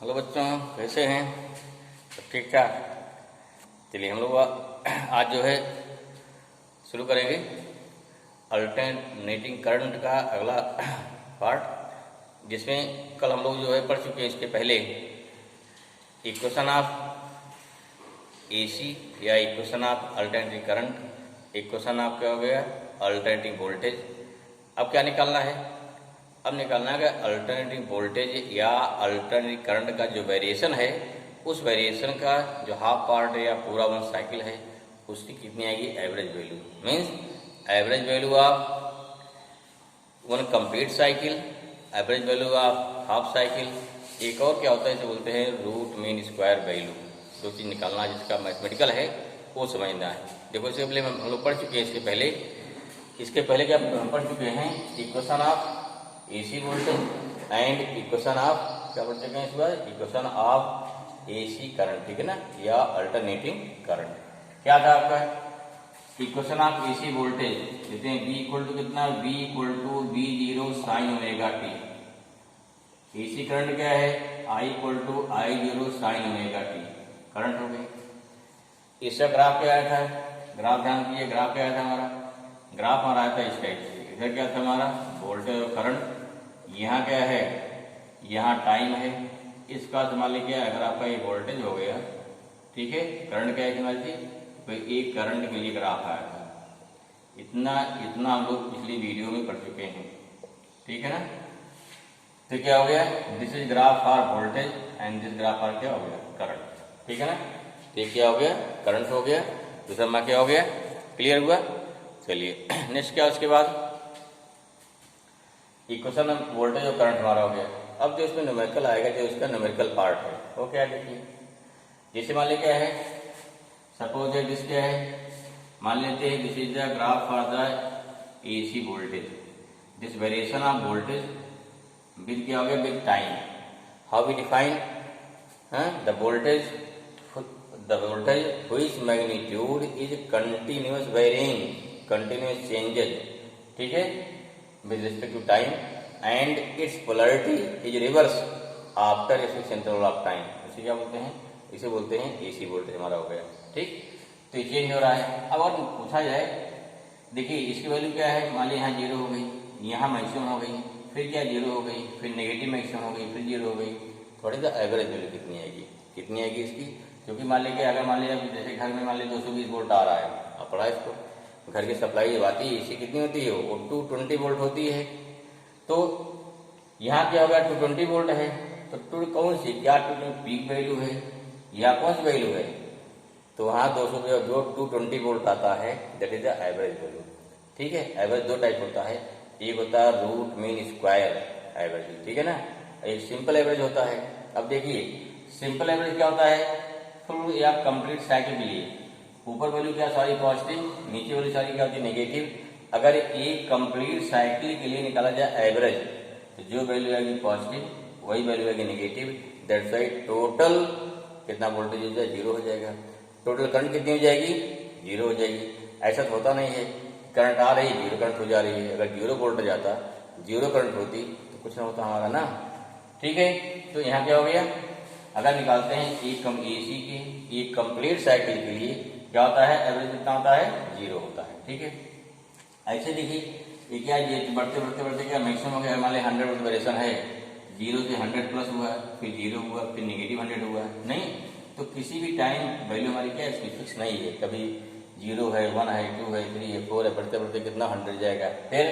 Hello बच्चों, कैसे हैं? सब ठीक ठाक? चलिए हम लोग आज जो है शुरू करेंगे अल्टरनेटिंग करंट का अगला पार्ट, जिसमें कल हम लोग जो है पढ़ चुके हैं इसके पहले इक्वेशन ऑफ एसी या equation of alternating current, equation of क्या हो गया अल्टरनेटिंग वोल्टेज। अब क्या निकालना है? अब निकालना है कि अल्टरनेटिंग वोल्टेज या अल्टरनेटिंग करंट का जो वेरिएशन है, उस वेरिएशन का जो हाफ पार्ट है या पूरा वन साइकिल है, उसकी कितनी आएगी average value. Means average value of one complete cycle, average value of half cycle. एक और क्या होता है, इसे बोलते हैं रूट मीन स्क्वायर वैल्यू। दो चीज़ निकालना जिसका मैथमेटिकल है वो समझना है। देखो इससे पहले हम लोग पढ़ चुके हैं, इसके पहले क्या हम पढ़ चुके हैं equation of AC voltage and equation of क्या पढ़ चुके हैं इस बार इक्वेशन ऑफ एसी करंट, ठीक है ना, या अल्टरनेटिंग करंट। क्या था आपका इक्वेशन ऑफ एसी वोल्टेज, कहते हैं V इक्वल टू कितना, V equal to V0 sine omega T. AC current क्या है, I equal to I0 sine omega T current हो गई। इसका ग्राफ क्या आया था, ग्राफ ध्यान कीजिए, ग्राफ क्या आया था हमारा, ग्राफ हमारा आया था इस टाइप से। इधर क्या था हमारा वोल्टेज और करंट, यहाँ क्या है, यहाँ टाइम है। इसका मान लीजिए अगर आपका ये वोल्टेज हो गया, ठीक है, करंट क्या है मान लीजिए, तो एक करंट के लिए ग्राफ आया था। इतना हम लोग पिछली वीडियो में पढ़ चुके हैं, ठीक है ना। तो क्या हो गया, this is graph for voltage and this graph for क्या हो गया करंट, ठीक है ना। तो क्या हो गया, करंट हो गया, दूसरा में क्या हो गया, क्लियर हुआ। चलिए नेक्स्ट क्या, उसके बाद इक्वेशन वोल्टेज और करंट हमारा हो गया। अब जो इसमें न्यूमेरिकल आएगा, जो इसका न्यूमेरिकल पार्ट है वो क्या देखिए, जैसे मान लीजिए क्या है, सपोज है दिस क्या है, मान लेते हैं this is the graph for the AC voltage, this variation of voltage with क्या हो गया with time. How we define the voltage which magnitude is continuous varying, continuous changes, ठीक है, with respect to time and its polarity is reverse after a fixed interval of time। इसे क्या बोलते हैं, इसे बोलते हैं एसी वोल्टेज हमारा हो गया, ठीक। तो ये चेंज हो रहा है। अब अगर पूछा जाए, देखिए इसकी वैल्यू क्या है, मान लीजिए यहाँ जीरो हो गई, यहाँ मैक्सिमम हो गई, फिर क्या जीरो हो गई, फिर नेगेटिव मैक्सिमम हो गई, फिर जीरो हो गई, थोड़ी सा एवरेज वैल्यू कितनी आएगी इसकी। क्योंकि मान लीजिए अगर मान लीजिए जैसे घर में मान लीजिए 220 वोल्ट आ रहा है, अब पढ़ा इसको, घर की सप्लाई जब आती है इसी कितनी होती है, वो 220 वोल्ट होती है। तो यहाँ क्या होगा 220 वोल्ट है, तो टू कौन सी, क्या पीक वैल्यू है या कौन सी वैल्यू है, तो वहाँ 220 वोल्ट आता है, that is the average value, ठीक है। एवरेज दो टाइप होता है, एक होता है रूट मीन स्क्वायर एवरेज, ठीक है ना, एक सिंपल एवरेज होता है। अब देखिए सिंपल एवरेज क्या होता है, फुल या कंप्लीट साइकिल के लिए ऊपर वैल्यू क्या सारी पॉजिटिव, नीचे वाली सारी क्या होती है नेगेटिव। अगर एक कंप्लीट साइकिल के लिए निकाला जाए एवरेज, तो जो वैल्यू आएगी पॉजिटिव वही वैल्यू आएगी नेगेटिव, दैट्स वाई टोटल कितना वोल्टेज हो जाए, जीरो हो जाएगा। टोटल करंट कितनी हो जाएगी, जीरो हो जाएगी। ऐसा तो होता नहीं है, करंट आ रही है जीरो करंट हो जा रही है। अगर जीरो वोल्टेज आता, जीरो करंट होती तो कुछ ना होता हमारा ना, ठीक है। तो यहाँ क्या हो गया, अगर निकालते हैं एक एसी की एक कंप्लीट साइकिल के लिए क्या होता है, एवरेज कितना होता है, जीरो होता है, ठीक है। ऐसे देखिए ये क्या, ये बढ़ते क्या मैक्सिमम हो गया, मान लीजिए 100 वोल्ट वेरिएशन है, जीरो से 100 प्लस हुआ, फिर जीरो हुआ, फिर नेगेटिव 100 हुआ, नहीं तो किसी भी टाइम वैल्यू हमारी क्या इसकी फिक्स नहीं है, कभी जीरो है, 1 है, 2 है, 3 है, 4 है, बढ़ते कितना 100 जाएगा, फिर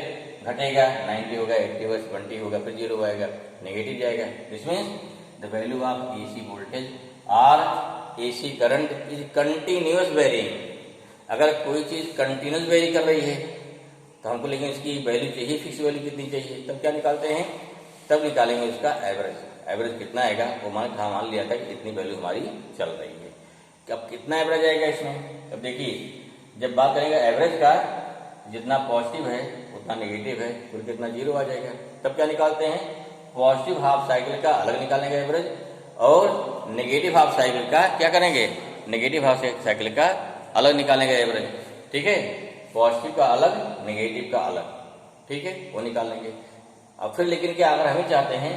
घटेगा 90 होगा, 80 होगा, 70 होगा, फिर जीरो आएगा, नेगेटिव जाएगा। This means the value of AC voltage और AC current is continuous varying. अगर कोई चीज कंटिन्यूअस वेरी कर रही है तो हमको लेकिन इसकी वैल्यू चाहिए, फिक्स वैल्यू कितनी चाहिए, तब क्या निकालते हैं, तब निकालेंगे उसका एवरेज। एवरेज कितना आएगा वो मान लिया था कि इतनी वैल्यू हमारी चल रही है, अब कितना एवरेज आएगा इसमें। अब देखिए जब बात करेंगे एवरेज का, जितना पॉजिटिव है उतना नेगेटिव है, फिर कितना जीरो आ जाएगा, तब क्या निकालते हैं, पॉजिटिव हाफ साइकिल का अलग निकालेंगे एवरेज, और नेगेटिव हाफ साइकिल का क्या करेंगे, नेगेटिव हाफ साइकिल का अलग निकालेंगे एवरेज, ठीक है। पॉजिटिव का अलग, नेगेटिव का अलग, ठीक है, वो निकाल लेंगे। अब फिर लेकिन क्या, अगर हमें चाहते हैं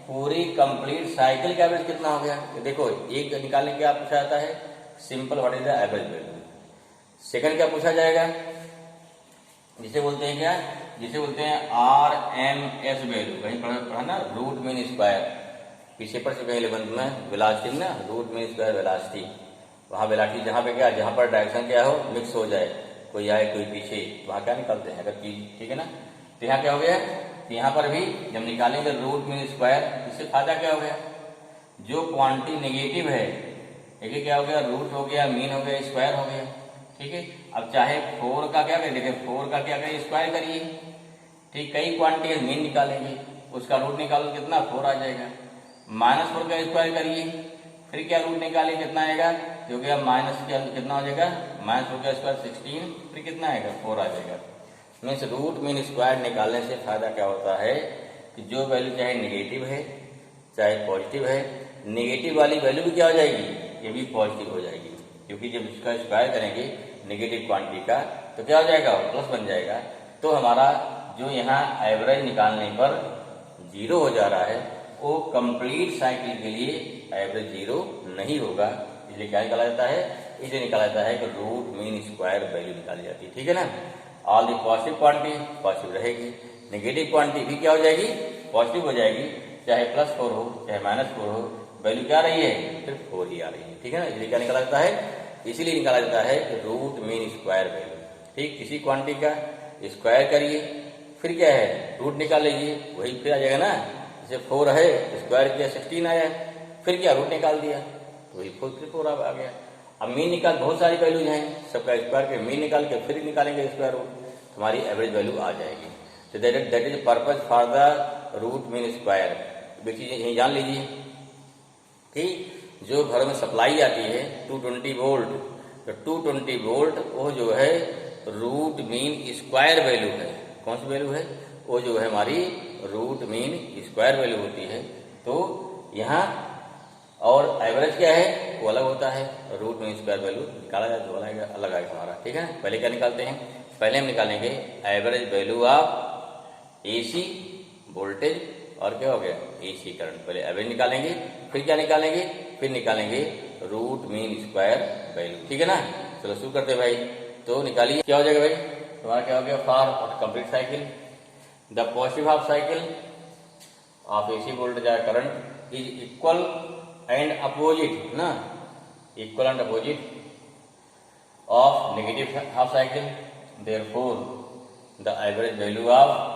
पूरी कंप्लीट साइकिल का एवरेज कितना हो गया। देखो एक निकालने के क्या पूछा जाता है, simple what is the average value. Second क्या पूछा जाएगा, जिसे बोलते हैं क्या, जिसे बोलते हैं RMS वैल्यू। कहीं पढ़ा ना, रूट मीन स्क्वायर, पीछे पढ़ चुके हैं 11th में, वेलोसिटी ना, रूट मीन स्क्वायर वेलोसिटी। वहाँ वेलोसिटी जहाँ पे क्या, जहाँ पर डायरेक्शन क्या हो, मिक्स हो जाए, कोई आए कोई पीछे, वहाँ क्या निकालते हैं अगर चीज, ठीक है ना। तो यहाँ क्या हो गया, तो यहाँ पर भी जब निकालेंगे रूट मीन स्क्वायर, इससे फायदा क्या हो गया, जो क्वांटिटी नेगेटिव है, देखिए क्या हो गया, रूट हो गया, मीन हो गया, स्क्वायर हो गया, ठीक है। अब चाहे 4 का क्या करें, देखिए 4 का क्या करें, स्क्वायर करिए, ठीक, कई क्वांटिटी है, मीन निकालेंगे, उसका रूट निकालो कितना, 4 आ जाएगा। -4 का स्क्वायर करिए, फिर क्या रूट निकालिए, कितना आएगा, क्योंकि अब माइनस क्या कितना हो जाएगा, -4 का स्क्वायर 16, फिर कितना आएगा, 4 आ जाएगा। मीन्स रूट मीन स्क्वायर निकालने से फायदा क्या होता है कि जो वैल्यू चाहे नेगेटिव है चाहे पॉजिटिव है, नेगेटिव वाली वैल्यू भी क्या हो जाएगी, ये भी पॉजिटिव हो जाएगी, क्योंकि जब इसका स्क्वायर करेंगे नेगेटिव क्वांटिटी का तो क्या हो जाएगा, प्लस बन जाएगा। तो हमारा जो यहाँ एवरेज निकालने पर 0 हो जा रहा है, वो कंप्लीट साइकिल के लिए एवरेज 0 नहीं होगा। इसलिए क्या निकाला जाता है, इसे निकाला जाता है कि रूट मीन स्क्वायर वैल्यू निकाली जाती है, ठीक है ना। All the positive quantity positive रहेगी, नेगेटिव क्वांटिटी भी क्या हो जाएगी, पॉजिटिव हो जाएगी, चाहे +4 हो चाहे -4 हो, वैल्यू क्या रही है, फिर 4 ही आ रही है, ठीक है ना। इसलिए क्या निकाला जाता है, इसीलिए निकाला जाता है कि रूट मीन स्क्वायर वैल्यू, ठीक, किसी क्वांटिटी का स्क्वायर करिए, फिर क्या है, रूट निकाल लीजिए, वही फिर आ जाएगा ना। जैसे 4 है, स्क्वायर किया 16 आया, फिर क्या रूट निकाल दिया, तो वही 4 आ गया। अब मीन निकाल, बहुत सारी वैल्यूज हैं, सबका स्क्वायर के मीन निकाल के फिर निकालेंगे स्क्वायर रूट, हमारी एवरेज वैल्यू आ जाएगी। तो that is purpose for the root mean square. चीज यही जान लीजिए कि जो घर में सप्लाई आती है 220 वोल्ट, तो 220 वोल्ट वो जो है रूट मीन स्क्वायर वैल्यू है। कौन सी वैल्यू है, वो जो है हमारी रूट मीन स्क्वायर वैल्यू होती है। तो यहाँ और एवरेज क्या है, वो अलग होता है, रूट मीन स्क्वायर वैल्यू निकाला जाए तो अलग आएगा हमारा, ठीक है। पहले क्या निकालते हैं, पहले हम निकालेंगे average value of AC voltage और क्या हो गया, AC करंट। पहले एवरेज निकालेंगे, फिर क्या निकालेंगे, फिर निकालेंगे रूट मीन स्क्वायर वैल्यू, ठीक है ना। चलो शुरू करते हैं भाई। तो निकालिए, क्या हो जाएगा भाई, तुम्हारा क्या हो गया, for complete cycle the positive half cycle of AC voltage और current is equal and opposite ना, equal and opposite of negative half cycle, therefore the average value of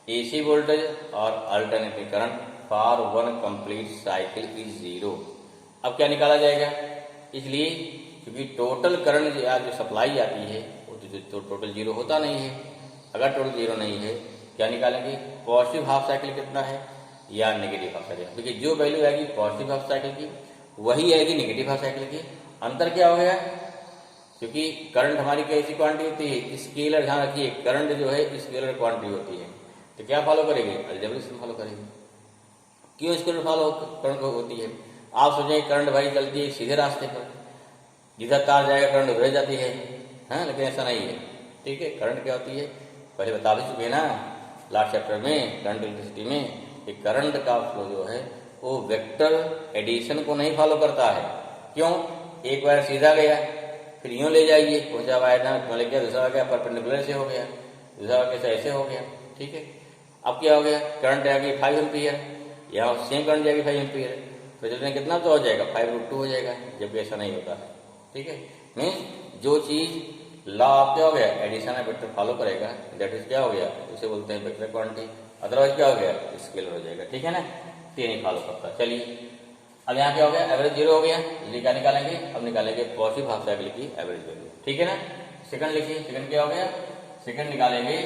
AC voltage और alternating current for one complete cycle is 0। अब क्या निकाला जाएगा, इसलिए क्योंकि total current जो सप्लाई आती है वो तो टोटल 0 होता नहीं है। अगर टोटल 0 नहीं है, क्या निकालेंगे, पॉजिटिव हाफ साइकिल कितना है या नेगेटिव हाफ साइकिल। देखिए जो वैल्यू आएगी पॉजिटिव हाफ साइकिल की वही आएगी नेगेटिव हाफ साइकिल की। अंतर क्या हो गया, क्योंकि करंट हमारी कैसी क्वांटिटी होती है, स्केलर, ध्यान रखिए करंट जो है स्केलर क्वांटिटी होती है, तो क्या फॉलो करेगी, अलजेब्रिक फॉलो करेगी। क्यों स्केलर फॉलो करंट होती है, आप सोचेंगे करंट भाई चलती है सीधे रास्ते पर, जिधर तार जाएगा करंट उधर जाती है, हाँ, लेकिन ऐसा नहीं है, ठीक है। करंट क्या होती है, पहले बता भी चुके ना लास्ट चैप्टर में करंट इलेक्ट्रिसिटी में, कि करंट का फ्लो जो है वो वेक्टर एडिशन को नहीं फॉलो करता है। क्यों, एक वायर सीधा गया, फिर यूं ले जाइए, पहुंचा वायर ना मतलब क्या, दूसरा गया परपेंडिकुलर से हो गया, दूसरा कैसे ऐसे हो गया, ठीक है। अब क्या हो गया, करंट आ गई 5 एम्पीयर, यहाँ सेम करंट जाएगी 5 एम्पीयर, तो चलने कितना तो हो जाएगा 5√2 हो जाएगा, जबकि ऐसा नहीं होता है, ठीक है। मीन्स जो चीज लॉ ऑफ क्या हो गया, एडिशन ऑफ वेक्टर फॉलो करेगा, दैट इज क्या हो गया, उसे बोलते हैं वेक्टर क्वांटिटी। अदरवाइज क्या हो गया, स्केलर हो जाएगा, ठीक है ना, ये नहीं फॉलो करता। चलिए अब यहाँ क्या हो गया, एवरेज 0 हो गया, इसलिए क्या निकालेंगे, अब निकालेंगे पॉजिटिव हाफ साइकिल की एवरेज वैल्यू, ठीक है ना। सेकंड लिखिए, सेकंड क्या हो गया, सेकंड निकालेंगे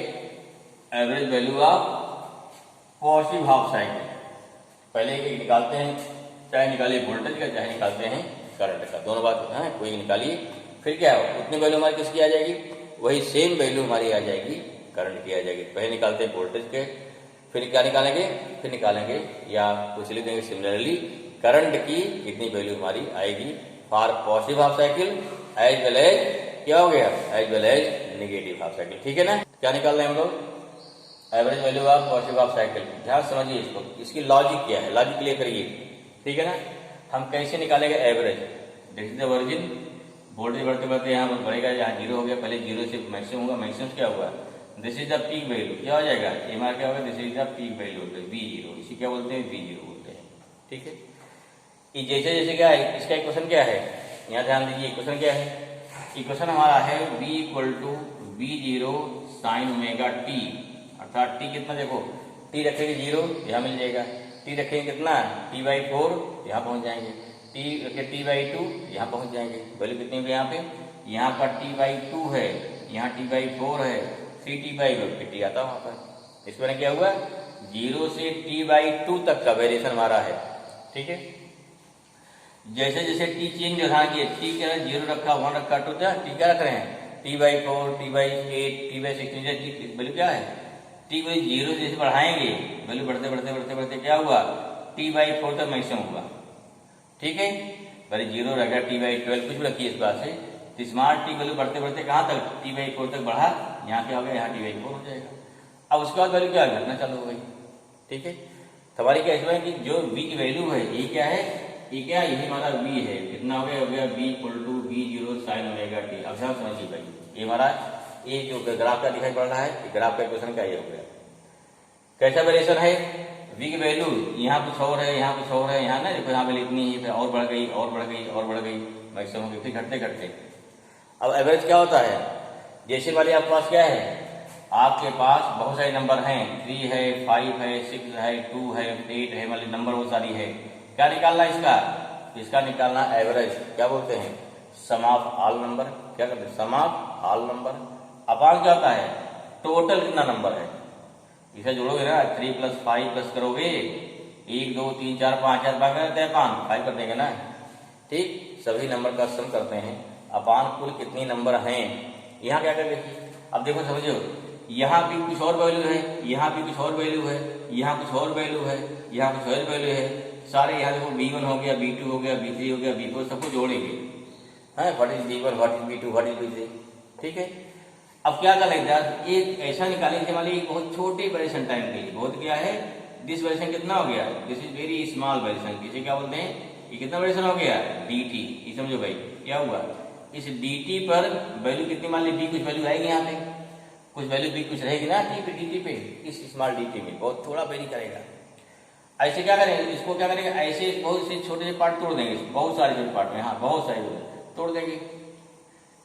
average value of positive half cycle. पहले एक निकालते हैं, चाहे निकालिए वोल्टेज का चाहे निकालते हैं करंट का, दोनों बात है, कोई निकालिए। फिर क्या हो, उतनी वैल्यू हमारी किसकी आ जाएगी, वही सेम वैल्यू हमारी आ जाएगी करंट की आ जाएगी। पहले निकालते हैं वोल्टेज के, फिर क्या निकालेंगे, फिर निकालेंगे या कुछ लिख देंगे सिमिलरली करंट की कितनी वैल्यू हमारी आएगी for positive half cycle as well as क्या हो गया, as well as negative half cycle, ठीक है ना। क्या निकाल रहे हैं हम लोग, average value of positive half cycle. ध्यान समझिए इसको, इसकी लॉजिक क्या है, लॉजिक क्लियर करिए, ठीक है ना। हम कैसे निकालेंगे average, this is the origin, voltage बढ़ते बढ़ते यहाँ बढ़ेगा, यहाँ जीरो हो गया, पहले जीरो से मैक्सिमम होगा, मैक्सिमम क्या हुआ, this is the peak value, क्या हो जाएगा एमआर क्या होगा, this is the peak value होता है वी जीरो, इसी क्या बोलते हैं वी जीरो बोलते हैं, ठीक है। ये जैसे जैसे क्या है, इसका इक्वेशन क्या है, यहाँ ध्यान दीजिए इक्वेशन क्या है, इक्वेशन हमारा है v equal to V zero sine omega T, अर्थात टी कितना, देखो टी रखेंगे जीरो यहाँ मिल जाएगा, टी रखेंगे कितना टी बाई 4 यहाँ पहुंच जाएंगे, टी रखे टी बाई 2 यहाँ पहुंच जाएंगे, वैल्यू कितनी होगी यहाँ पे, यहाँ पर टी बाई 2 है, यहाँ टी बाई 4 है, 3 टी बाई 4 टी आता वहां पर, इस पर क्या हुआ 0 से टी बाई 2 तक का वेरिएशन हमारा है, ठीक है। जैसे जैसे टी चेंज हो रहा है, टी क्या है जीरो रखा 1 रखा 2, टी क्या रख रहे हैं T by 4 T by 8 T by 16, value क्या है टी बाई जीरो जैसे बढ़ाएंगे वैल्यू बढ़ते बढ़ते बढ़ते बढ़ते क्या हुआ टी बाई 4 तक मैक्सिमम हुआ, ठीक है। पहले जीरो रह गया टी बाई 12 कुछ भी रखिए इस बात से, तो स्मार्ट टी वैल्यू बढ़ते बढ़ते कहाँ तक टी बाई 4 तक बढ़ा, यहाँ क्या हो गया यहाँ टी बाई 4 हो जाएगा। अब उसके बाद वैल्यू क्या घटना चालू हो गई, ठीक है। हमारी क्या इसमें कि जो वी की वैल्यू है ये क्या है, ये क्या यही हमारा v है, कितना हो गया v equal to V zero sine omega T. अब ध्यान समझिए भाई, ये हमारा ये जो ग्राफ का दिखाई पड़ रहा है, ग्राफ का इक्वेशन क्या ये हो गया, कैसा वेरिएशन है, v की वैल्यू यहाँ कुछ और है, यहाँ कुछ और है, यहाँ ना देखो यहाँ वैल्यू इतनी है, फिर और बढ़ गई और बढ़ गई और बढ़ गई, मैक्सिमम हो गई, फिर घटते घटते। अब एवरेज क्या होता है, जैसे वाले आपके पास क्या है, आपके पास बहुत सारे नंबर हैं, 3 है 5 है 6 है 2 है 8 है, मतलब नंबर बहुत सारी है, क्या निकालना इसका, इसका निकालना एवरेज, क्या बोलते हैं सम ऑफ ऑल नंबर, क्या करते हैं सम ऑफ ऑल नंबर, अपान क्या होता है टोटल कितना नंबर है, इसे जोड़ोगे ना 3 + 5 प्लस करोगे 1 2 3 4 5 4 5 करते हैं 5 कर देंगे ना, ठीक, सभी नंबर का सम करते हैं अपान कुल कितनी नंबर हैं। यहाँ क्या कर देखिए, अब देखो समझो, यहाँ भी कुछ और वैल्यू है, यहाँ भी कुछ और वैल्यू है, यहाँ कुछ और वैल्यू है, यहाँ कुछ और वैल्यू है, सारे यहाँ देखो b1 हो गया b2 हो गया b3 हो गया b4, सबको जोड़ेंगे, हाँ what is b1 what is b2 what is b3, ठीक है। अब क्या करेंगे, एक ऐसा निकालेंगे मान लीजिए बहुत छोटे वेरिएशन टाइम के लिए, बहुत क्या है दिस वेरिएशन कितना हो गया, this is very small variation, इसे क्या बोलते हैं, ये कितना वेरिएशन हो गया dt, ये समझो भाई क्या हुआ, इस dt पर वैल्यू कितनी मान ली b कुछ वैल्यू आएगी, यहाँ पे कुछ वैल्यू b कुछ रहेगी ना t पे dt पे, इस स्मॉल dt में बहुत थोड़ा वेरी करेगा। ऐसे क्या करेंगे, इसको क्या करेंगे, ऐसे बहुत से छोटे से पार्ट तोड़ देंगे, बहुत सारे छोटे पार्ट में, हाँ बहुत सारे तोड़ देंगे,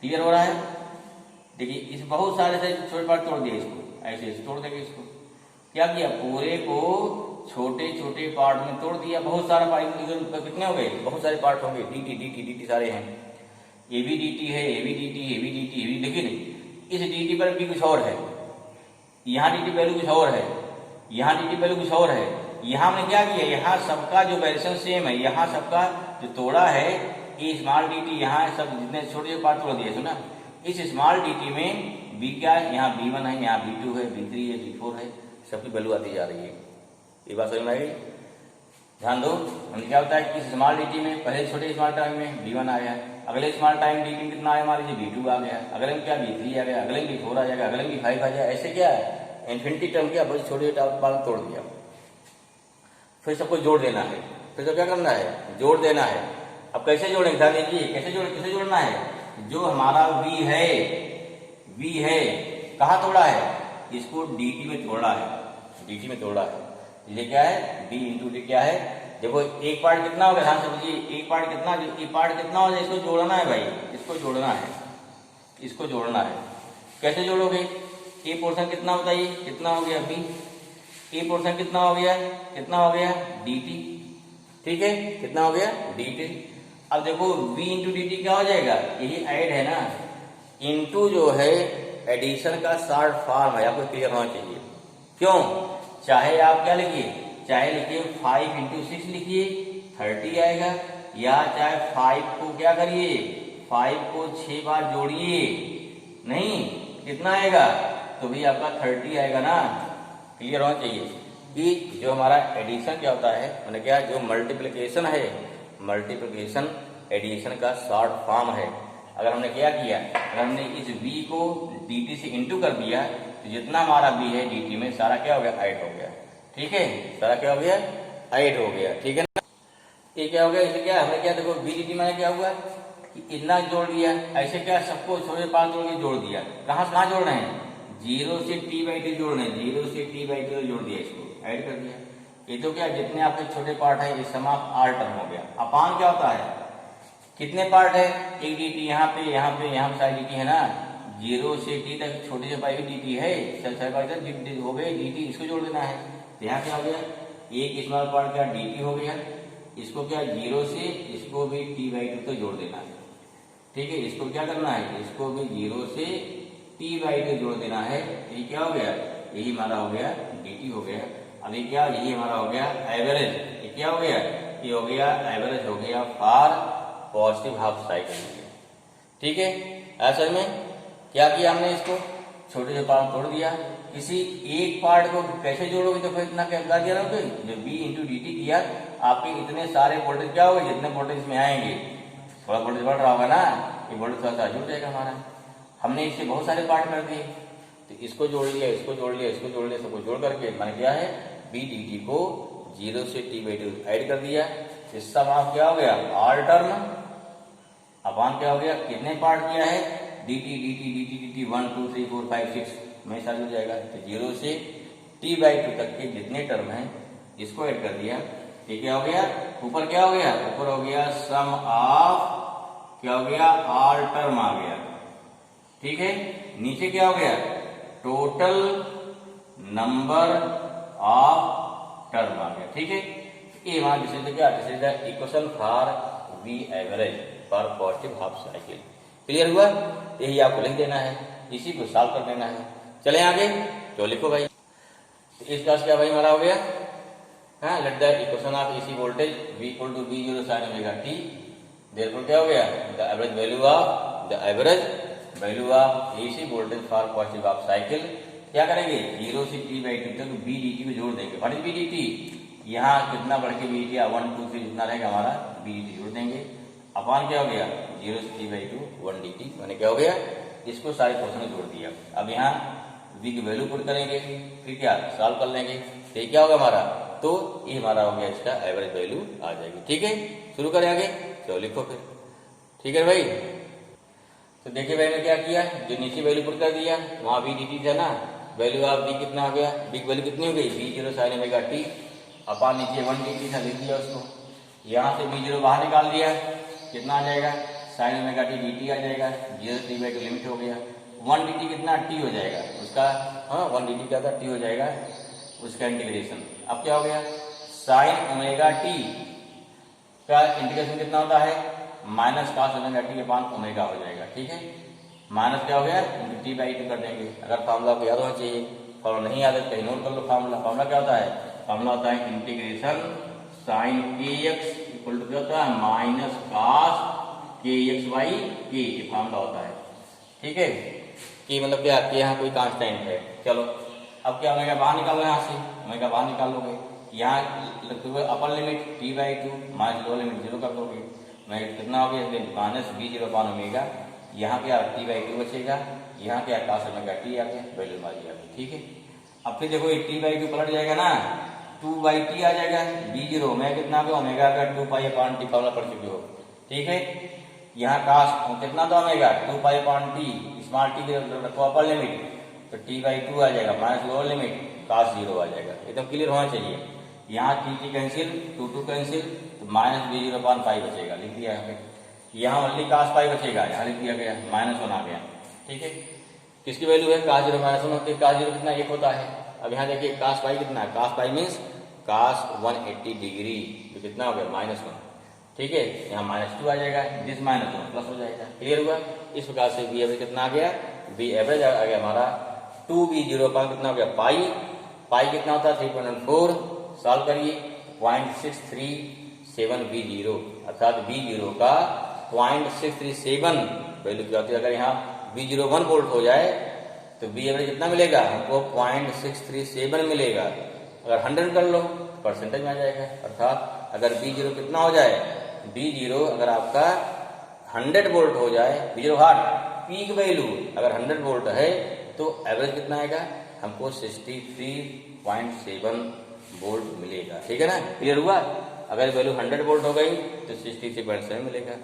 क्लियर हो रहा है, देखिए इस बहुत सारे से छोटे पार्ट तोड़ दिए, इसको ऐसे तोड़ देंगे, इसको क्या किया पूरे को छोटे छोटे पार्ट में तोड़ दिया, बहुत सारा पार्ट कितने हो गए, बहुत सारे पार्ट होंगे, dt सारे हैं, ये भी dt है, ये भी dt, ये भी dt, ये भी, देखिए इस dt पर भी कुछ और है, यहाँ dt वैल्यू कुछ और है, यहाँ dt वैल्यू कुछ और है, यहाँ हमने क्या किया, यहाँ सबका जो वेरिएशन सेम है, यहाँ सबका जो तोड़ा है ये स्मॉल dt, यहाँ सब जितने छोटे पार्ट तोड़ दिए सुना, इस स्मॉल dt में b क्या है, यहाँ b1 है, यहाँ b2 है, b3 है, b4 है, सबकी वैल्यू आती जा रही है, ये बात समझ में आई। ध्यान दो, हमने क्या होता है कि इस स्मॉल dt में पहले छोटे स्मॉल टाइम में b1 आ गया, अगले स्मॉल टाइम dt में कितना आया, मान लीजिए b2 आ गया, अगले में क्या b3 आ गया, अगले में b4 आ जाएगा, अगले में b5 आ जाएगा, ऐसे क्या है इन्फिनिटी टर्म किया, बस छोटे पार्ट तोड़ दिया, फिर सबको जोड़ देना है, फिर तो क्या करना है जोड़ देना है। अब कैसे जोड़ेंगे, ध्यान दीजिए कैसे जोड़ना है, जो हमारा v है कहाँ तोड़ा है, इसको dt में तोड़ा है, dt में तोड़ा है, ये क्या है d इंटू डी क्या है, देखो एक पार्ट कितना होगा, ध्यान समझिए एक पार्ट कितना, एक पार्ट कितना हो जाए, इसको जोड़ना है भाई, इसको जोड़ना है, इसको जोड़ना है, कैसे जोड़ोगे, ए पोर्शन कितना होता है, कितना हो गया b, ए पोर्शन कितना हो गया dt, ठीक है कितना हो गया dt। अब देखो v इंटू डी टी क्या हो जाएगा, यही ऐड है ना, इंटू जो है एडिशन का शॉर्ट फॉर्म है, आपको क्लियर होना चाहिए, क्यों, चाहे आप क्या लिखिए, चाहे लिखिए 5 इंटू 6 लिखिए 30 आएगा, या चाहे 5 को क्या करिए 5 को 6 बार जोड़िए, नहीं कितना आएगा, तो भी आपका 30 आएगा ना, क्लियर होना चाहिए कि जो हमारा एडिशन क्या होता है, मैंने क्या जो मल्टीप्लिकेशन है, मल्टीप्लिकेशन एडिशन का शॉर्ट फॉर्म है। अगर हमने क्या किया, अगर हमने इस v को dt से इंटू कर दिया तो जितना हमारा बी है dt में सारा क्या हो गया, ऐड हो गया। ठीक है, सारा क्या हो गया, ऐड हो गया। ठीक है ना, ये क्या हो गया, इसे क्या हमने क्या देखो बी dt मैंने क्या हुआ कि इतना जोड़ दिया, ऐसे क्या सबको छोटे पास जोड़ दिया। कहाँ से कहाँ जोड़ रहे हैं, 0 से t/2 जोड़ रहे हैं, 0 से t/2 जोड़ दिया, इसको ऐड कर दिया। ये तो क्या जितने आपके छोटे पार्ट है इस सम ऑफ r टर्म हो गया। अपान क्या होता है, कितने पार्ट है, एक dt यहाँ पे सारी dt है ना, 0 से t तक छोटे से पाई हुई dt है, चल हो गए dt, इसको जोड़ देना है। तो यहाँ क्या हो गया, एक स्मॉल पार्ट क्या dt हो गया, इसको क्या 0 से इसको भी t/2 तो जोड़ देना है। ठीक है, इसको क्या करना है, इसको भी 0 से t/2 जोड़ देना है। ये क्या हो गया, यही हमारा हो गया dt हो गया। अभी क्या, यही हमारा हो गया एवरेज। ये क्या हो गया, ये हो गया एवरेज हो गया फॉर पॉजिटिव हाफ साइकिल। ठीक है, असल में क्या किया हमने, इसको छोटे से पार्ट तोड़ दिया। किसी एक पार्ट को कैसे जोड़ोगे, तो फिर इतना क्या कर दिया ना, जो b इंटू डी टी किया, आपके इतने सारे वोल्टेज क्या होगा, जितने वोल्टेज इसमें आएंगे, थोड़ा वोल्टेज बढ़ रहा होगा ना, ये वोल्टेज थोड़ा सा जुड़ जाएगा हमारा। हमने इससे बहुत सारे पार्ट कर दिए, तो इसको जोड़ लिया, इसको जोड़ लिया, इसको जोड़ लिया, सबको जोड़ करके मैंने क्या है b dt को 0 से t/2 ऐड कर दिया। इस सम ऑफ क्या हो गया, r टर्म अपान क्या हो गया, कितने पार्ट किया है, dt dt dt dt 1 2 3 4 5 6 में साथ हो जाएगा। तो 0 से t/2 तक के जितने टर्म हैं इसको ऐड कर दिया। ये क्या हो गया, ऊपर क्या हो गया, ऊपर हो गया सम ऑफ क्या हो गया, r टर्म आ गया। ठीक है, नीचे क्या हो गया, टोटल नंबर ऑफ टर्म आ गया। ठीक है, ये वहां दिस इज क्या, this is the equation for V average for positive half cycle. Clear हुआ, यही आपको लिख देना है, इसी को सॉल्व कर देना है। चले आगे, तो लिखो भाई, इस क्लास क्या भाई हमारा हो गया, हाँ, let the equation of AC voltage v equal to v0 sin omega t, therefore क्या हो गया, the average value of AC voltage for positive half cycle. क्या करेंगे, 0 से t/2 तक b dt को जोड़ देंगे। व्हाट इज b dt, यहाँ कितना बढ़ के b dt 1 2 3 जितना रहेगा हमारा b dt जोड़ देंगे। अपान क्या हो गया, 0 से t/2 1 dt, मैंने क्या हो गया, इसको सारे पोर्शन में जोड़ दिया। अब यहाँ v की वैल्यू पुट करेंगे, फिर क्या सॉल्व कर लेंगे, तो ये क्या होगा हमारा, तो ये हमारा हो गया, इसका एवरेज वैल्यू आ जाएगी। ठीक है, शुरू करें आगे, चलो लिखो फिर। ठीक है भाई, तो देखिए भाई ने क्या किया, जो नीचे वैल्यू पुट कर दिया, वहां v dt था ना, वैल्यू ऑफ v कितना हो गया, v की वैल्यू कितनी हो गई, v0 sin ओमेगा t, अपान नीचे 1 dt था, लिख दिया उसको। यहाँ से v0 बाहर निकाल दिया, कितना आ जाएगा, sin ओमेगा t dt आ जाएगा, 0 से t/2 लिमिट हो गया। 1 dt कितना t हो जाएगा उसका, हाँ 1 dt क्या था, t हो जाएगा उसका इंटीग्रेशन। अब क्या हो गया, sin ओमेगा t का इंटीग्रेशन कितना होता है, minus cos omega t upon omega हो जाएगा। ठीक है, माइनस क्या हो गया, इंटू t/2 कर देंगे। अगर फार्मूला आपको याद होना चाहिए, फार्मूला नहीं याद है कहीं नोट कर लो। फार्मूला क्या होता है, फार्मूला होता है integration sin kx equal to क्या होता है, minus cos kx by k, ये फार्मूला होता है। ठीक है, कि मतलब क्या कि यहाँ कोई कांस्टेंट है। चलो अब क्या ओमेगा बाहर निकालना है, यहाँ से ओमेगा बाहर निकाल लोगे, यहाँ upper limit t/2 minus lower limit 0 कर दोगे, कितना हो गया, माइनस v0 अपान ओमेगा, यहाँ क्या t/2 बचेगा, यहाँ क्या cos ओमेगा t आ गया, वैल्यू आ गया। ठीक है, अब फिर देखो ये t/2 पलट जाएगा ना, 2/t आ जाएगा, v0 ओमेगा कितना होगा, ओमेगा का 2 पाई अपान t फार्मूला पढ़ चुके हो। ठीक है, यहाँ cos कितना था ओमेगा 2 पाई अपान t, स्मॉल t रखो अपर लिमिट, तो t/2 आ जाएगा, माइनस लोअर लिमिट cos 0 आ जाएगा। एकदम क्लियर होना चाहिए। यहाँ t कैंसिल, 2 कैंसिल, तो माइनस v0 अपान 5 बचेगा, लिख दिया यहाँ पे। यहाँ ओनली cos 5 बचेगा, यहाँ लिख दिया गया, -1 आ गया। ठीक है, किसकी वैल्यू है, cos 0 -1 होती है, cos 0 कितना 1 होता है। अब यहाँ देखिए cos 5 कितना है, cos 5 मीन्स cos 180 डिग्री, तो कितना हो गया, -1। ठीक है, यहाँ -2 आ जाएगा, दिस -1 प्लस हो जाएगा। क्लियर हुआ, इस प्रकार से v एवरेज कितना आ गया, v एवरेज आ गया हमारा 2v0 अपान कितना हो गया, पाई कितना होता है 3.4, सॉल्व करिए 0.637 v0, अर्थात v0 का 0.637 वैल्यू क्या होती है। अगर यहाँ v0 1 वोल्ट हो जाए तो v एवरेज कितना मिलेगा हमको, 0.637 मिलेगा। अगर 100 कर लो परसेंटेज में आ जाएगा, अर्थात अगर v0 कितना हो जाए, v0 अगर आपका 100 वोल्ट हो जाए, v0 हार्ट पीक वैल्यू अगर 100 वोल्ट है तो एवरेज कितना आएगा, हमको 63.7 वोल्ट मिलेगा। ठीक है ना, क्लियर हुआ। अगर वैल्यू 100 वोल्ट हो गई तो 63.7 मिलेगा,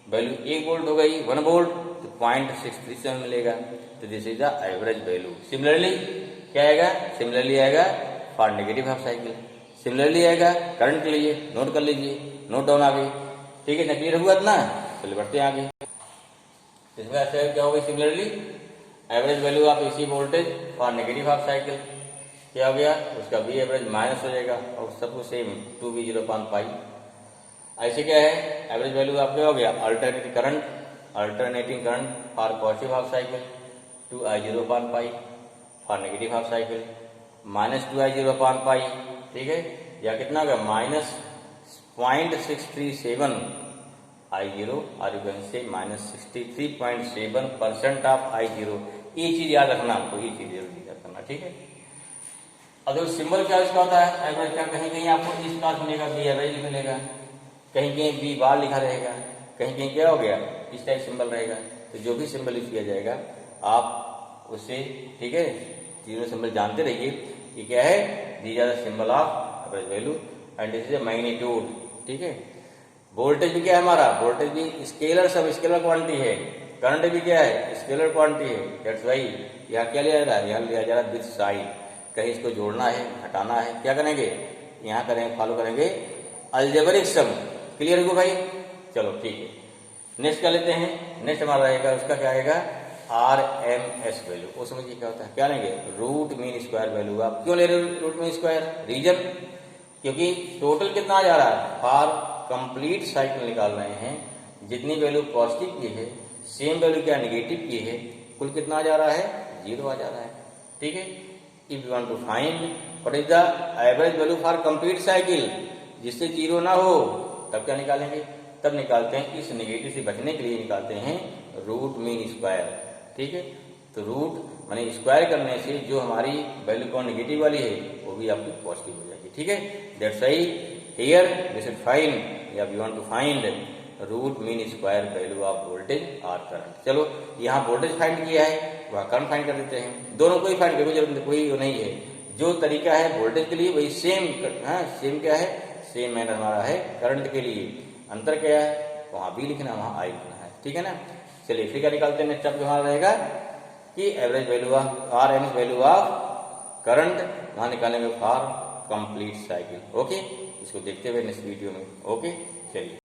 वैल्यू 1 वोल्ट हो गई 1 वोल्ट तो 0.637 मिलेगा। तो this is the average value. Similarly क्या आएगा, सिमिलरली आएगा for negative half cycle, similarly आएगा करंट के लिए, नोट कर लीजिए, नोट डाउन आगे। ठीक है ना, क्लियर हुआ ना, चलिए बढ़ते हैं आगे। इसमें ऐसे क्या होगा, similarly average value of AC voltage for negative half cycle क्या हो गया, उसका V एवरेज माइनस हो जाएगा और सब कुछ सेम 2V0.5। ऐसे क्या है, एवरेज वैल्यू आपका हो गया alternating current for positive half cycle 2I0.5 for negative half cycle minus 2I0.5। ठीक है, या कितना होगा माइनस 0.637 I0 और you can say minus 63.7% of I0। ये चीज याद रखना आपको, ये चीज जरूरी याद करना। ठीक है, अब देखो सिंबल क्या इसका होता है एवरेज का, कहीं कहीं आपको इस पास मिलेगा बी एवरेज मिलेगा, कहीं कहीं बी बार लिखा रहेगा, कहीं कहीं क्या हो गया इस टाइप सिंबल रहेगा। तो जो भी सिंबल यूज किया जाएगा आप उससे, ठीक है, तीनों सिंबल जानते रहिए कि क्या है, these are the symbol of average value and this is a magnitude. ठीक है, वोल्टेज भी क्या है हमारा, वोल्टेज भी स्केलर, सब स्केलर क्वांटिटी है, करंट भी क्या है स्केलर क्वांटिटी है। दैट्स व्हाई यहाँ क्या लिया जा रहा है, यहाँ लिया जा रहा है दिस साइड, कहीं इसको जोड़ना है घटाना है, क्या करेंगे यहाँ करेंगे, फॉलो करेंगे अलजेब्रिक सम। क्लियर हो भाई, चलो ठीक है, नेक्स्ट क्या लेते हैं, नेक्स्ट हमारा रहेगा उसका क्या आएगा RMS वैल्यू। वो समझिए क्या होता है, क्या लेंगे रूट मीन स्क्वायर वैल्यू। आप क्यों ले रहे हो रूट मीन स्क्वायर, रीजन क्योंकि टोटल कितना आ जा रहा है, फॉर कंप्लीट साइकिल निकाल रहे हैं, जितनी वैल्यू पॉजिटिव की है सेम वैल्यू क्या नेगेटिव की है, कुल कितना आ जा रहा है 0 आ जा रहा है। ठीक है, if you want to find what is the average value for complete cycle, जिससे 0 ना हो, तब क्या निकालेंगे, तब निकालते हैं इस नेगेटिव से बचने के लिए निकालते हैं रूट मीन स्क्वायर। ठीक है, तो रूट माने स्क्वायर करने से जो हमारी वैल्यू कौन नेगेटिव वाली है वो भी आपकी पॉजिटिव हो जाएगी। ठीक है, that's why here we should find या we want to find root mean square value of voltage और करंट। चलो यहाँ वोल्टेज फाइंड किया है, वहाँ करंट फाइंड कर देते हैं, दोनों को ही फाइंड करने की जरूरत कोई नहीं है। जो तरीका है वोल्टेज के लिए वही सेम, हाँ सेम क्या है, सेम मैनर हमारा है करंट के लिए। अंतर क्या है, वहाँ बी लिखना वहाँ आई लिखना है। ठीक है ना, चलिए फिर क्या निकालते हैं, नेक्स्ट स्टेप हमारा रहेगा कि average value of RMS value of current, वहाँ निकालेंगे फॉर कंप्लीट साइकिल। ओके, इसको देखते हुए नेक्स्ट वीडियो में। ओके चलिए।